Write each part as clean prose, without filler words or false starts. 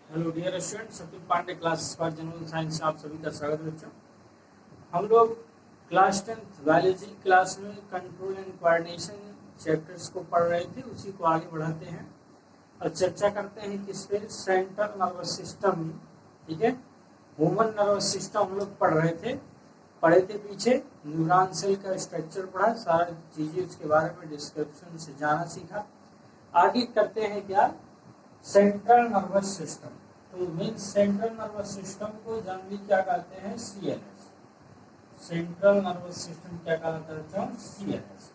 Hello dear student, Satish Pandey class for general science आप सभी का स्वागत है बच्चों। हम लोग क्लास 10th बायोलॉजी क्लास में कंट्रोल एंड कोऑर्डिनेशन चैप्टर्स को पढ़ रहे थे, उसी को आगे बढ़ाते हैं और चर्चा करते हैं किस पे सेंट्रल नर्वस सिस्टम। ठीक है, ह्यूमन नर्वस सिस्टम हम लोग पढ़े थे पीछे न्यूरॉन सेल का स्ट्रक्चर पढ़ा, सारी चीजें उसके बारे में डिस्क्रिप्शन से जाना सीखा। आगे करते हैं क्या, सेंट्रल नर्वस सिस्टम। तो मीन सेंट्रल नर्वस सिस्टम को जनरली क्या कहते हैं, सीएनएस। सेंट्रल नर्वस सिस्टम क्या कहलाता है बच्चों, सीएनएस।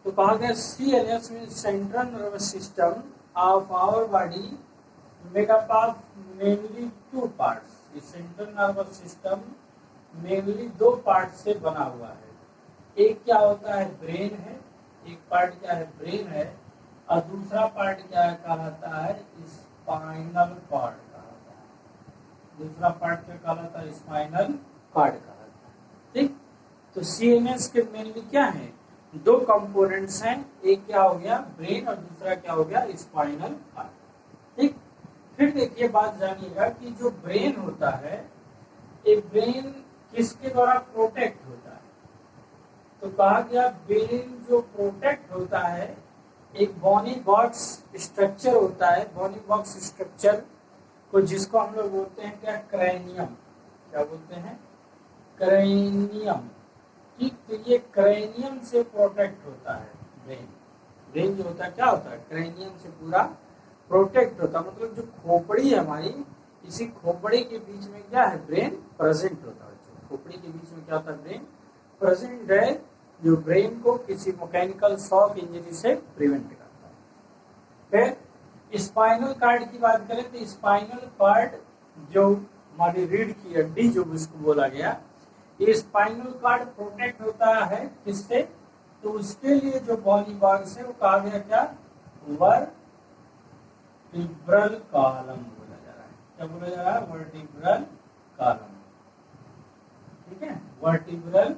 तो कहा गया सीएनएस में central nervous system of our body make up of mainly two parts. ये सेंट्रल नर्वस सिस्टम मेनली दो पार्ट से बना हुआ है। एक क्या होता है, ब्रेन है। एक पार्ट क्या है, ब्रेन है, और दूसरा पार्ट क्या कहलाता है, स्पाइनल कॉर्ड कहलाता है। दूसरा पार्ट क्या कहलाता है, स्पाइनल कॉर्ड कहलाता है। ठीक, तो सीएनएस के मेनली क्या है, दो कंपोनेंट्स हैं। एक क्या हो गया, ब्रेन, और दूसरा क्या हो गया, स्पाइनल कॉर्ड। ठीक, फिर देखिए बात जानिएगा कि जो ब्रेन होता है, एक ब्रेन किसके द्वारा प्रोटेक्ट होता है। तो कहा गया ब्रेन जो प्रोटेक्ट होता है, एक बॉनी बॉक्स स्ट्रक्चर होता है। बॉनी बॉक्स स्ट्रक्चर को जिसको हम लोग बोलते हैं क्या, क्रैनियम। क्या बोलते हैं, क्रैनियम। ठीक, तो ये क्रैनियम से प्रोटेक्ट होता है ब्रेन। ब्रेन जो होता है क्या होता है, क्रैनियम से पूरा प्रोटेक्ट होता है। मतलब जो खोपड़ी है हमारी, इसी खोपड़ी के बीच में क्या है, ब्रेन प्रेजेंट होता है। खोपड़ी के बीच में क्या होता है, ब्रेन प्रेजेंट है, जो ब्रेन को किसी मैकेनिकल शॉक इंजरी से प्रिवेंट करता है। फिर स्पाइनल कॉर्ड की बात करें तो स्पाइनल कॉर्ड जो हमारी रीढ़ की हड्डी जो इसको बोला गया, ये स्पाइनल कॉर्ड प्रोटेक्ट होता है किससे, तो उसके लिए जो बॉडी बॉक्स है वो कहा गया क्या, वर्टिब्रल कॉलम बोला जा रहा है। क्या बोला जा रहा है, वर्टिब्रल कॉलम। ठीक है, वर्टिब्रल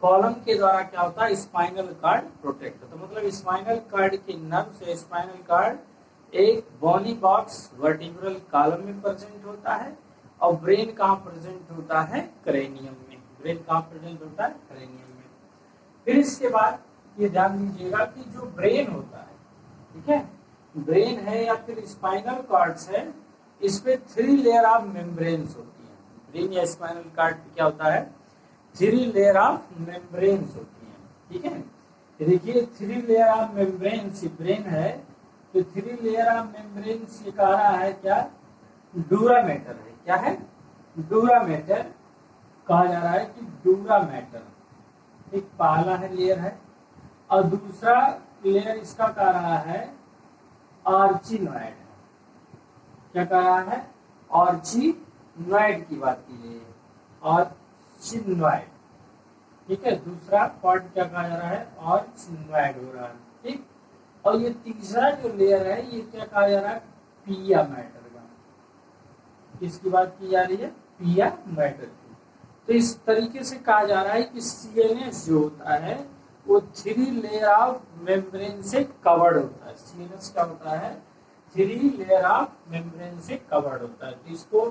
कॉलम के द्वारा क्या होता है, स्पाइनल कॉर्ड प्रोटेक्ट होता है। मतलब स्पाइनल कॉर्ड के नर्व से स्पाइनल कॉर्ड एक बॉनी बॉक्स वर्टिब्रल कॉलम में प्रेजेंट होता है, और ब्रेन कहाँ प्रेजेंट होता है, क्रेनियम में। ब्रेन कहाँ प्रेजेंट होता है, क्रेनियम में। फिर इसके बाद ये ध्यान दीजिएगा कि जो ब्रेन होता है, ठीक है, ब्रेन है या फिर स्पाइनल कॉर्ड्स है, इस पे 3 लेयर ऑफ मेम्ब्रेन्स होती है। ब्रेन या स्पाइनल कॉर्ड क्या होता है, 3 लेयर ऑफ मेम्ब्रेन्स होती हैं। ठीक है, देखिए 3 लेयर ऑफ मेम्ब्रेन्स ब्रेन है, तो 3 लेयर ऑफ मेम्ब्रेन्स ये कह रहा है क्या, डूरा मैटर है। क्या है, डूरा मैटर कहा जा रहा है कि डूरा मैटर एक पहला है लेयर है, और दूसरा लेयर इसका कह रहा है आर्चिनॉइड। क्या कह रहा है, आर्चिनॉइड की बात की गई है, आर्चिनॉइड। ठीक है, दूसरा पार्ट क्या कहा जा रहा है, आर्चिनॉइड हो रहा है। ठीक, और ये तीसरा जो लेयर है ये क्या कहा जा रहा है, पिया मैटर का। किसकी बात की जा रही है, पिया मैटर की। तो इस तरीके से कहा जा रहा है कि सीएनएस जो होता है वो 3 लेयर ऑफ मेम्ब्रेन से कवर्ड होता है। सीएनएस क्या होता है, 3 लेयर ऑफ मेम्ब्रेन से कवर्ड होता है। तो इसको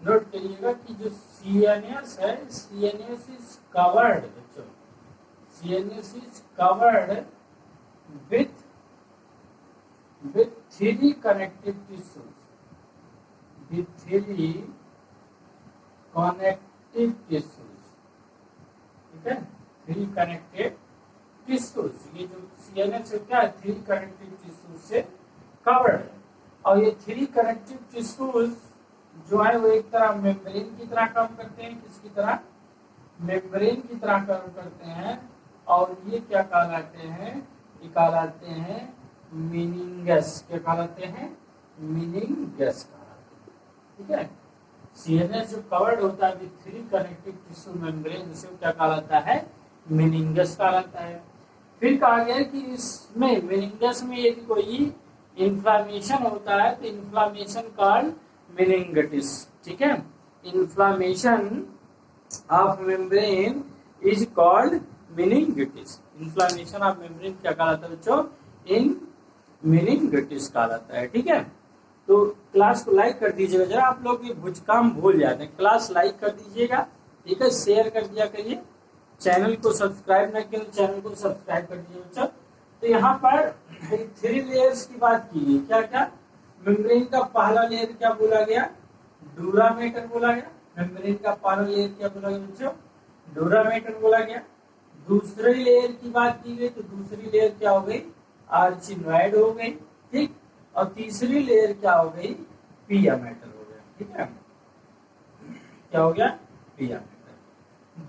नोट करिएगा कि जो सीएनएस है, सीएनएस इज कवर्ड, बच्चों CNS is covered with 3 connective tissues, with 3 connective tissues. ठीक है, 3 कनेक्टिव टिश्यूज। ये जो सीएनएस है क्या है, 3 कनेक्टिव टिश्यूज से कवर्ड है। और ये 3 कनेक्टिव टिश्यूज जो है वो एक तरह मेम्ब्रेन की तरह काम करते हैं। किसकी तरह, मेम्ब्रेन की तरह काम करते हैं। और ये क्या कहलाते हैं, ये कहलाते हैं मीनिंगस। क्या कहलाते हैं, मीनिंगस कहलाते हैं। ठीक है, सीएनएस जो कवर्ड होता है विद 3 कनेक्टिव टिश्यू मेम्ब्रेन, जिसे क्या कहलाता है, मीनिंगस कहलाता है। फिर कहा गया कि इसमें मीनिंगस में यदि कोई इन्फ्लामेशन होता है तो इन्फ्लामेशन कॉल्ड meningitis। ठीक है, inflammation of membrane is called meningitis। inflammation of membrane क्या कहलाता है बच्चों, इन meningitis कहलाता है। ठीक है, तो क्लास को लाइक कर दीजिएगा जरा, आप लोग ये भुजकाम भूल जाते हैं। क्लास लाइक कर दीजिएगा, ठीक है, शेयर कर दिया करिए, चैनल को सब्सक्राइब न किया तो चैनल को सब्सक्राइब कर दीजिए बच्चों। तो यहाँ पर 3 लेयर्स की बात की है, क्या क्या? मेम्ब्रेन का पहला लेयर क्या बोला गया? डूरामेटर बोला गया। मेम्ब्रेन का पहला लेयर क्या बोला गया बच्चों? डूरामेटर बोला गया। दूसरी लेयर की बात की गई तो दूसरी लेयर क्या हो गई? आर्चिनॉइड हो गई, ठीक। और तीसरी लेयर क्या हो गई? पिया मेटल हो गया, ठीक है। क्या हो गया? पिया मेटल।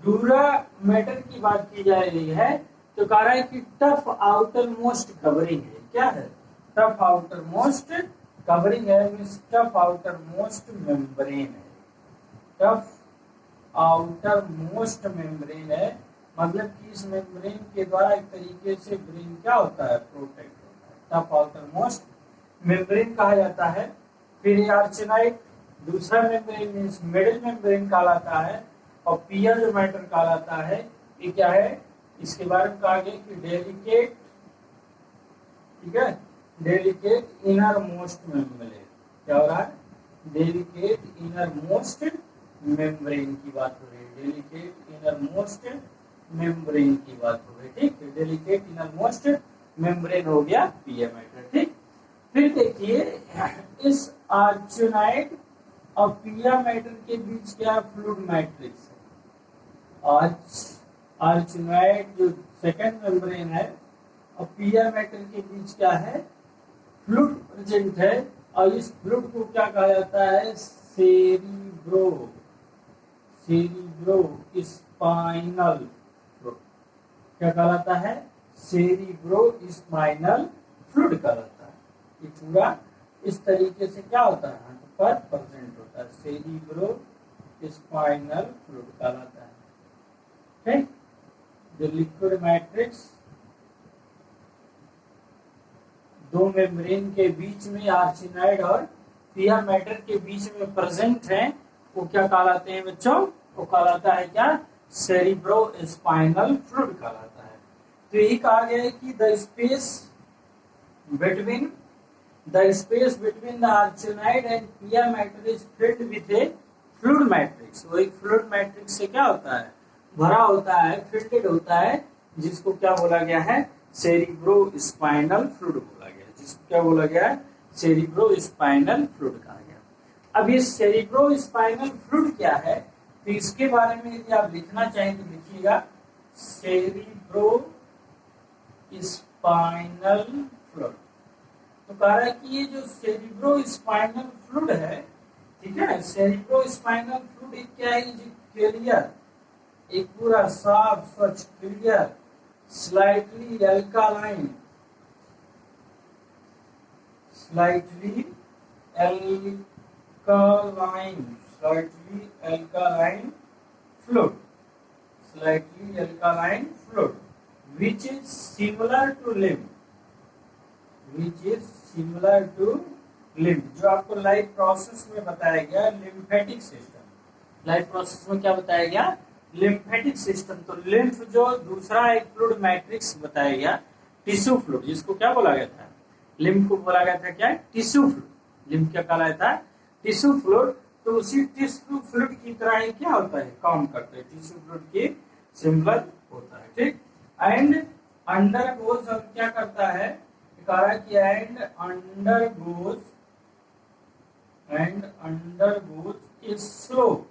डूरा मेटल की बात की जा रही है तो कह रहा है कि टफ आउटर मोस्ट कवरिंग है। क्या है? टफ आउटर मोस्ट कवरिंग है, means tough outer most membrane है। टफ आउटर मोस्ट मेम्ब्रेन है, मतलब कि इस मेम्ब्रेन के द्वारा एक तरीके से ब्रेन क्या होता है? प्रोटेक्ट होता है। टफ आउटर मोस्ट मेम्ब्रेन कहा जाता है। फिर आर्चेनाइड दूसरा मेम्ब्रेन मीन्स मिडिल मेम्ब्रेन कहलाता है। और पिया जो मैटर कहलाता है, ये क्या है? इसके बारे में कहा गया कि डेलिकेट, ठीक है, डेलिकेट इनर मोस्ट मेम्ब्रेन। क्या हो रहा है? डेलिकेट इनर मोस्ट मेम्ब्रेन की बात हो रही है। डेलिकेट इनर मोस्ट मेम्ब्रेन की बात हो रही है, ठीक। डेलिकेट इनर मोस्ट मेम्ब्रेन हो गया पिया मैटर, ठीक। फिर देखिए इस आर्चेनाइड और पिया मैटर के बीच क्या फ्लूइड मैट्रिक्स है। आर्चेनाइड जो सेकंड मेम्ब्रेन है और पिया मैटर के बीच क्या है? फ्लूइड प्रेजेंट है। और इस फ्लूइड को क्या कहा जाता है? Cerebro spinal fluid. क्या कहलाता है? सेरिब्रो स्पाइनल फ्लूइड कहलाता है। ये पूरा इस तरीके से क्या होता है? पर प्रेजेंट होता है। सेरिब्रो स्पाइनल फ्लूइड कहलाता है, ठीक। जो लिक्विड मैट्रिक्स दो मेम्ब्रेन के बीच में आर्चिनाइड और पिया मैटर के बीच में प्रेजेंट है, वो क्या कहलाते हैं बच्चों? वो कहलाता है क्या? सेरिब्रो स्पाइनल फ्लूइड कहलाता है। तो यही कहा गया है कि the space between the arachnoid and pia matter is filled with a fluid matrix. वो एक फ्लूइड मैट्रिक्स से क्या होता है? भरा होता है, फिल्टेड होता है, जिसको क्या बोला गया है? सेरिब्रो स्पाइनल फ्लूइड बोला गया। जिसको क्या बोला गया है? सेरिब्रो स्पाइनल फ्लूइड कहा गया। अब ये सेरिब्रो स्पाइनल फ्लूइड क्या है? तो इसके बारे में यदि आप लिखना चाहें तो लिखिएगा सेरिब्रो स्पाइनल फ्लूइड। तो कह रहा है कि ये जो सेरिब्रो स्पाइनल फ्लूइड है, ठीक है, सेरिब्रो स्पाइनल फ्लूइड क्या है? जो क्लियर, एक पूरा साफ स्वच्छ clear slightly alkaline fluid which is similar to lymph, जो आपको लाइफ प्रोसेस में बताया गया लिम्फेटिक सिस्टम। लाइफ प्रोसेस में क्या बताया गया? Lymphatic system. तो लिम्फ जो दूसरा एक फ्लूइड मैट्रिक्स बताया गया, टिश्यू फ्लूइड, जिसको क्या बोला गया था? लिम्फ को बोला गया था क्या? Tissue fluid. लिम्फ क्या कहलाता है? Tissue fluid. तो उसी टिश्यू फ्लूइड की तरह ही क्या होता है? काम करता है। टिश्यू फ्लूइड की सिमिलर होता है, ठीक। एंड अंडरगोज क्या करता है? कह रहा है कि and undergoes is slow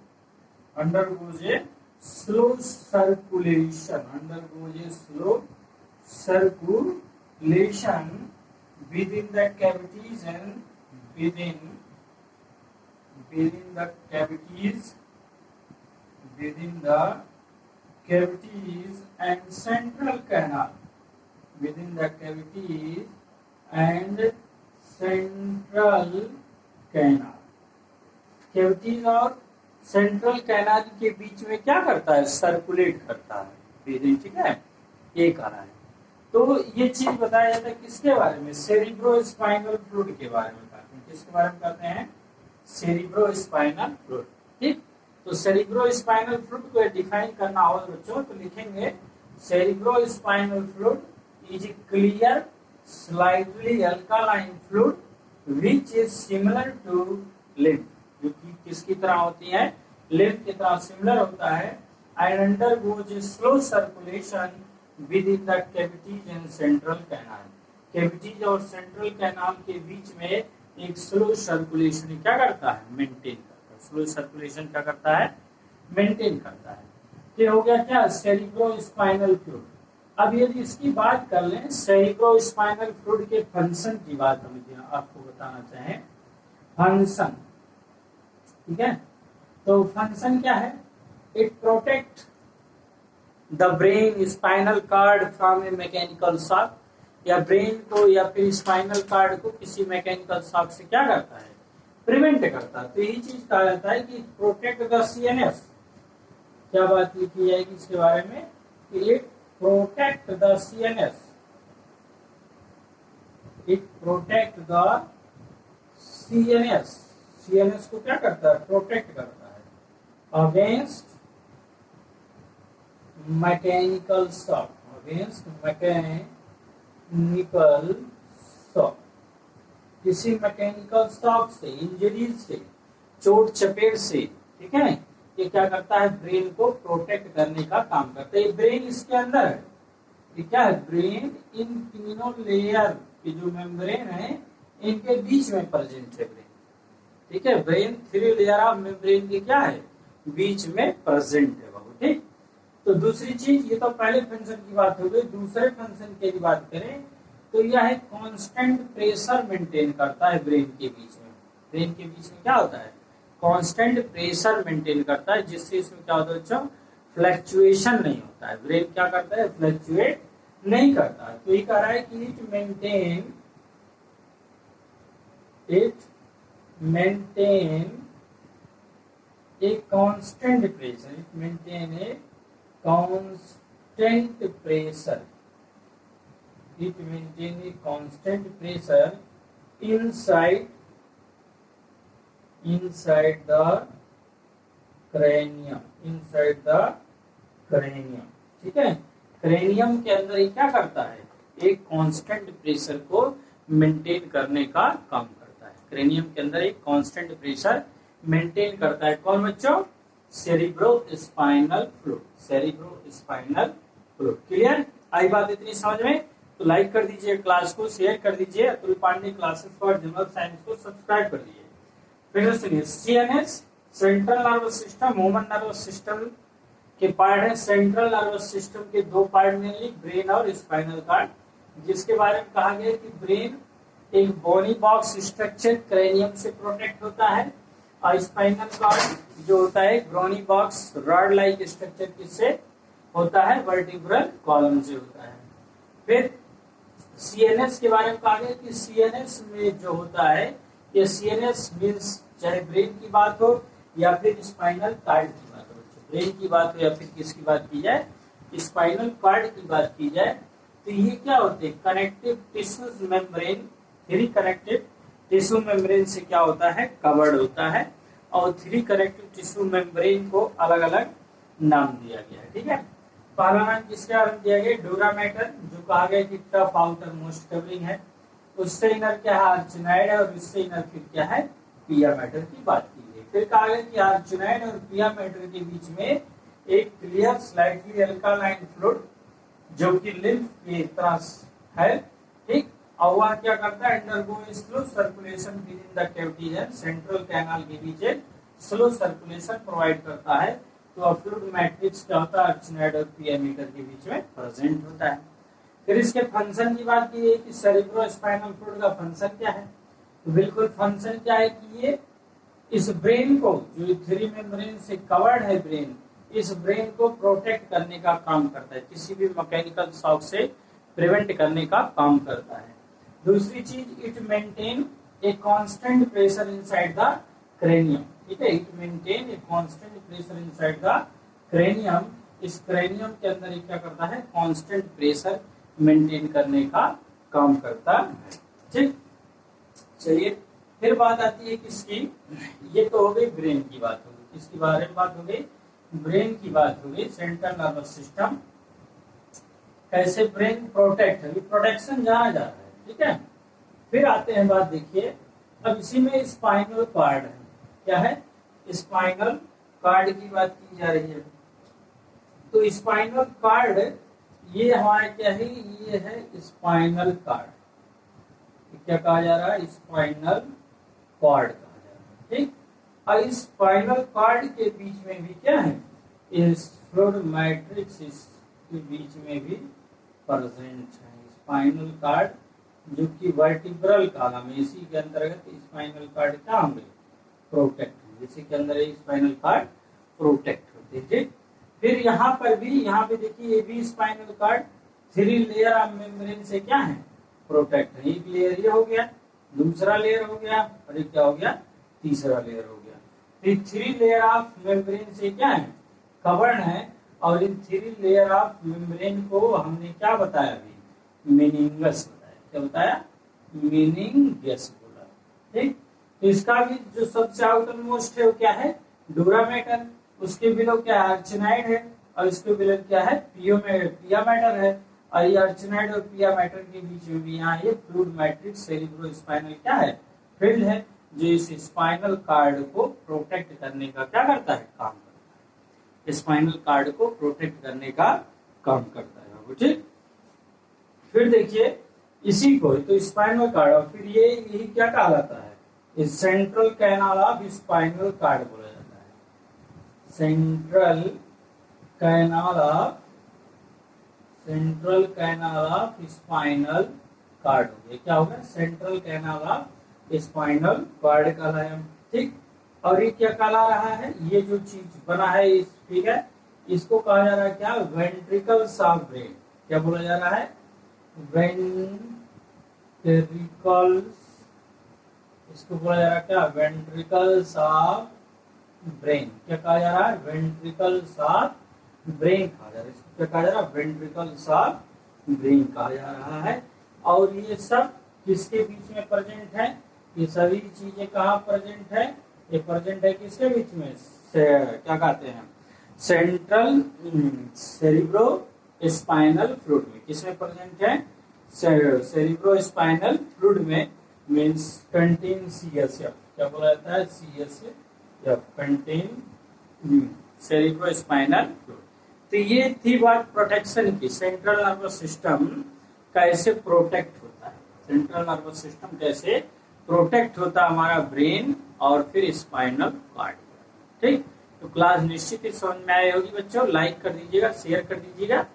circulation within the cavities and within the cavities and central canal, within the cavities and central canal। Cavities और सेंट्रल कैनाल के बीच में क्या करता है? सर्कुलेट करता है, ठीक है, ये कह रहा है। तो ये चीज बताया जाता है किसके बारे में? सेरिब्रो स्पाइनल फ्लूइड के बारे में कहते हैं। किसके बारे में कहते हैं? सेरिब्रो स्पाइनल फ्लूइड, ठीक। तो सेरिब्रो स्पाइनल फ्लूइड को डिफाइन करना हो बच्चों तो लिखेंगे cerebro spinal fluid is clear slightly alkaline fluid which is similar to lymph, जो कि किसकी तरह होती है, लिम्फ की तरह सिमिलर होता है, and undergoes a slow circulation with in the cavities and central canal, cavities और सेंट्रल कैनाल के बीच में एक स्लो सर्कुलेशन क्या करता है, मेंटेन करता है। स्लो सर्कुलेशन क्या करता है, मेंटेन करता है। ये हो गया क्या, सेरिब्रोस्पाइनल फ्लूइड। अब यदि इसकी बात कर लें, सेरिब्रोस्पाइनल फ्लूइड के फंक्शन की बात हम आपको बताना चाहें, फंक्शन, ठीक है, तो फंक्शन क्या है, it protect the brain spinal cord from A mechanical shock, या ब्रेन को या फिर स्पाइनल कार्ड को किसी मैकेनिकल शॉक से क्या करता है, प्रिवेंट करता है। तो यही चीज कहा जाता है कि प्रोटेक्ट द सीएनएस। क्या बात लिखी जाएगी इसके बारे में, it protect the CNS, it protect the CNS, CNS को क्या करता है, प्रोटेक्ट करता है against mechanical shock, against mechanical shock, किसी मैकेनिकल शॉक से, इंजरीज से, चोट चपेट से, ठीक है, ये क्या करता है, ब्रेन को प्रोटेक्ट करने का काम करता है। ये ब्रेन इसके अंदर है, ये क्या है, ब्रेन इन तीनों लेयर की जो मेम्ब्रेन है इनके बीच में प्रेजेंट है ब्रेन, ठीक है, ब्रेन 3 लेयर ऑफ मेम्ब्रेन के क्या है, बीच में प्रेजेंट है बाबू, ठीक। तो दूसरी चीज, ये तो पहले फंक्शन की बात हो गई, दूसरे फंक्शन की बात करें तो यह एक कांस्टेंट प्रेशर मेंटेन करता है ब्रेन के बीच में। ब्रेन के बीच में क्या होता है, कांस्टेंट प्रेशर मेंटेन करता है, जिससे इसमें क्या होता है बच्चों, फ्लक्चुएशन नहीं होता है। ब्रेन क्या करता है, फ्लक्चुएट नहीं करता है। तो ये कह रहा है कि it maintain a constant pressure, it maintain a constant pressure, it maintain a constant pressure inside the cranium, inside the cranium, ठीक है, क्रेनियम के अंदर ये क्या करता है, एक कांस्टेंट प्रेशर को मेंटेन करने का काम करता है। क्रेनियम के अंदर एक कांस्टेंट प्रेशर मेंटेन करता है, कौन बच्चों, cerebrospinal fluid, cerebrospinal fluid. Clear, आई बात इतनी समझ में, तो लाइक कर दीजिए, क्लास को शेयर कर दीजिए, Atul Pandey classes for general science को सब्सक्राइब कर दीजिए। फिर सुनिए, CNS central nervous system, human nervous system के पार्ट है। सेंट्रल नर्वस सिस्टम के 2 पार्ट मेनली, ब्रेन और स्पाइनल कार्ड, जिसके बारे में कहा गया कि ब्रेन एक बोनी बॉक्स स्ट्रक्चर क्रेनियम से प्रोटेक्ट होता है, और स्पाइनल कार्ड जो होता है bony box rod like structure किससे होता है, वर्टिब्रल कॉलम से होता है। फिर सीएनएस के बारे में कहा गया कि सीएनएस में जो होता है, ये सीएनएस मींस चाहे ब्रेन की बात हो या फिर स्पाइनल कार्ड की बात हो, ब्रेन की बात हो या फिर किसकी बात की जाए, स्पाइनल कार्ड की बात की जाए, तो ये क्या होते हैं, connective tissues membrane, 3 connective tissue membrane से क्या होता है, कवर्ड होता है, और 3 कनेक्टिव टिश्यू मेम्ब्रेन को अलग अलग नाम दिया गया है, ठीक है। पहला नाम किसके बारे में दिया गया, डोरा मैटर, जो कहा गया कि टफ आउटर मोस्ट कवरिंग है, उससे इनर क्या है, आर्चिनाइड है, और इससे इनर फिर क्या है, पिया मैटर की बात की गई। फिर कहा गया कि आर्चिनाइड और पिया मैटर के बीच में एक क्लियर स्लाइटली अल्कालाइन फ्लूइड जो कि लिम्फ की तरह है, ठीक, और वह क्या करता है, undergo slow circulation with in the cavities and central canal के बीच स्लो सर्कुलेशन प्रोवाइड करता है। तो फ्लूइड मैट्रिक्स क्या होता है, आर्चिनाइड और पिया मैटर के बीच में प्रेजेंट होता है। फिर इसके फंक्शन की बात की है कि सेरिब्रोस्पाइनल फ्लूइड का फंक्शन क्या है, तो बिल्कुल फंक्शन क्या है कि ये इस ब्रेन को, जो 3 मेम्ब्रेन से कवर्ड है ब्रेन, इस ब्रेन को प्रोटेक्ट करने का काम करता है, किसी भी मैकेनिकल शॉक से प्रिवेंट करने का काम करता है। दूसरी चीज, it maintain a constant pressure inside the cranium, ठीक है, it maintain a constant pressure inside the cranium, इस क्रेनियम के अंदर ये क्या करता है, कांस्टेंट प्रेशर मेंटेन करने का काम करता है, ठीक। चलिए फिर बात आती है किसकी, ये तो हो गई ब्रेन की बात हो गई, किसके बारे में बात हो गई, ब्रेन की बात हो गई, सेंट्रल नर्वस सिस्टम कैसे ब्रेन प्रोटेक्ट है, प्रोटेक्शन जाना जा रहा है, ठीक है। फिर आते हैं बात, देखिए अब इसी में स्पाइनल कार्ड है, क्या है, स्पाइनल कार्ड की बात की जा रही है। तो स्पाइनल कार्ड ये हमारा क्या है, ये है स्पाइनल कार्ड, क्या कहा जा रहा है, स्पाइनल कॉर्ड कहा जा रहा है, ठीक। और इस स्पाइनल कॉर्ड के बीच में भी क्या है, इस फ्लूइड मैट्रिक्स के बीच में भी प्रेजेंट है स्पाइनल कार्ड, जो कि वर्टिब्रल कॉलम है। इसी के अंतर्गत स्पाइनल कार्ड क्या होंगे, प्रोटेक्ट होंगे, इसी के अंदर स्पाइनल कार्ड प्रोटेक्ट होते हैं, ठीक। फिर यहाँ पर भी, यहाँ पे देखिए ये भी spinal cord 3 layer of membrane से क्या है, प्रोटेक्ट है। एक लेयर ये हो गया, दूसरा लेयर हो गया, और एक क्या हो गया, तीसरा लेयर हो गया। तो 3 लेयर ऑफ मेम्ब्रेन से क्या है, कवर्ड है। और इन 3 लेयर ऑफ मेम्ब्रेन को हमने क्या बताया अभी, मेनिंगस बताया, क्या बताया, मेनिंगस बोला, ठीक। तो इसका भी जो सबसे आउटर मोस्ट है वो क्या है, डूरामेटर, उसके बिलो क्या है, अर्चिनाइड है, और इसके बिलो क्या है, पिया मैटर है। और ये अर्चिनाइड और पिया मैटर के बीच में भी यहाँ ये फ्लूइड मैट्रिक्स सेरिब्रोस्पाइनल क्या है, फील्ड है, जो इस स्पाइनल कार्ड को प्रोटेक्ट करने का क्या करता है, काम करता है, स्पाइनल कार्ड को प्रोटेक्ट करने का काम करता है, ठीक। फिर देखिए इसी को तो स्पाइनल कार्ड, और फिर ये यही क्या कहलाता है, इस central canal of spinal cord बोला जाता है, central canal of spinal cord हो गया, क्या होगा, central canal of spinal cord कहलाया, ठीक। और ये क्या कहला रहा है, ये जो चीज बना है इस, ठीक है, इसको कहा जा रहा है क्या, वेंट्रिकल्स ऑफ ब्रेन, क्या बोला जा रहा है, वेंट्रिकल्स, इसको बोला जा रहा है क्या, वेंट्रिकल्स ऑफ ब्रेन, क्या कहा जा रहा है, वेंट्रिकल्स ऑफ ब्रेन कहा जा रहा है, इसको क्या कहा जा रहा है, वेंट्रिकल्स ऑफ ब्रेन कहा जा रहा है। और ये सब किसके बीच में प्रेजेंट है, ये सभी चीजें कहाँ प्रेजेंट है, ये प्रेजेंट है किसके बीच में, क्या कहते हैं, सेंट्रल सेरिब्रो स्पाइनल फ्लूइड में, किसमें प्रेजेंट है, सेरिब्रो स्पाइनल फ्लूइड में, मीन्स कंटेन CSF, क्या बोला जाता है, CSF, contain cerebro spinal fluid. तो ये थी बात प्रोटेक्शन की, सेंट्रल नर्वस सिस्टम कैसे प्रोटेक्ट होता है, सेंट्रल नर्वस सिस्टम कैसे प्रोटेक्ट होता है हमारा ब्रेन और फिर स्पाइनल कॉर्ड, ठीक। तो क्लास निश्चित ही समझ में आई होगी बच्चों, लाइक कर दीजिएगा, शेयर कर दीजिएगा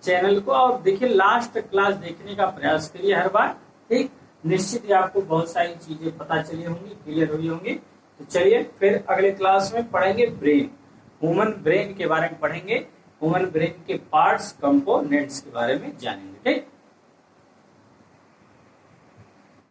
चैनल को, और देखिए लास्ट क्लास देखने का प्रयास करिए हर बार, ठीक। निश्चित ही आपको बहुत सारी चीजें पता चली होंगी, क्लियर हुई होंगी। तो चलिए फिर अगले क्लास में पढ़ेंगे ब्रेन, ह्यूमन ब्रेन के बारे में पढ़ेंगे, ह्यूमन ब्रेन के पार्ट्स, कंपोनेंट्स के बारे में जानेंगे, ठीक।